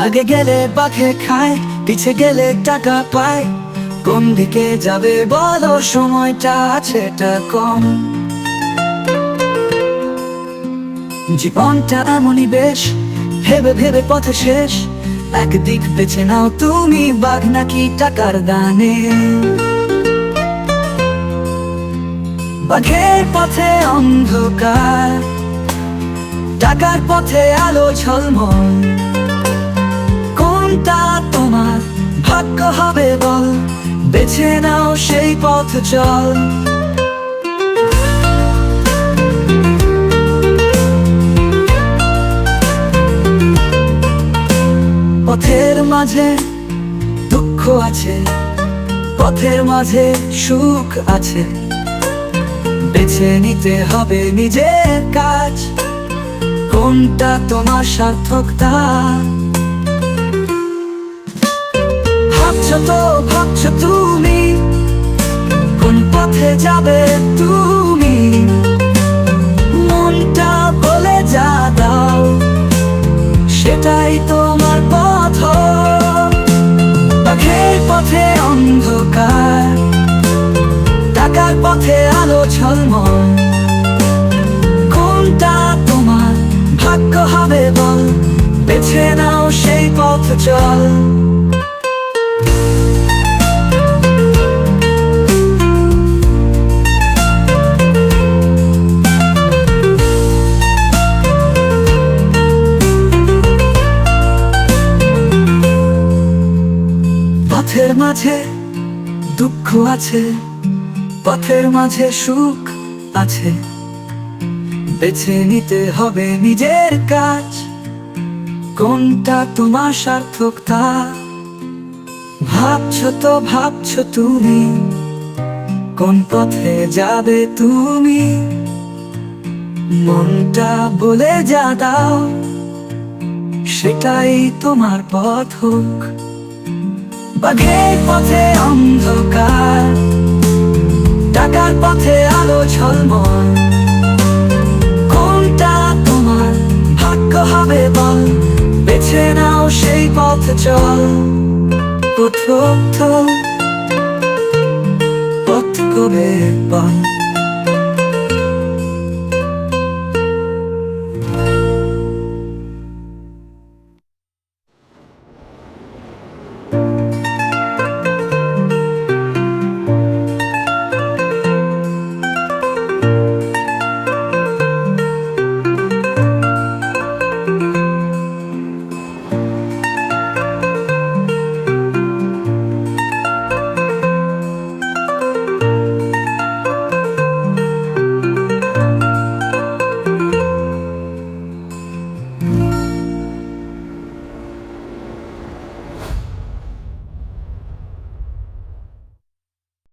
আগে গেলে বাঘে খায়, পিছে গেলে টাকা পায়। কোন দিকে যাবে বলো, সময়টা আছেটা কম। জীবনটা এমনই বেশ, ভেবে ভেবে পথে শেষ। একদিক বেছে নাও তুমি, বাঘ নাকি টাকার দানে। বাঘের পথে অন্ধকার, টাকার পথে আলো ঝলমল। কোনটা তোমার ভাগ্য হবে বল, বেছে নাও সেই পথ চল। পথের মাঝে দুঃখ আছে, পথের মাঝে সুখ আছে। বেছে নিতে হবে নিজের কাজ, কোনটা তোমার সার্থকতা। ভাবছো তুমি, কোন পথে যাবে তুমি। মনটা বলে যা দাও, সেটাই তোমার পথ। বাঘের পথে অন্ধকার, টাকার পথে আলো ঝলমল। কোনটা তোমার ভাগ্য হবে বল, বেছে নাও সেই পথ চল। পথের মাঝে দুঃখ আছে, পথের মাঝে সুখ আছে। বেছে নিতে হবে নিজের কাজ, কোনটা তোমার সার্থকতা। ভাবছো তুমি, কোন পথে যাবে তুমি। মনটা বলে যা দাও, সেটাই তোমার পথ হোক। বাঘের পথে অন্ধকার, টাকার পথে আলো ঝলমল। কোনটা তোমার ভাগ্য হবে বল, বেছে নাও সেই পথ চল। পথ কবে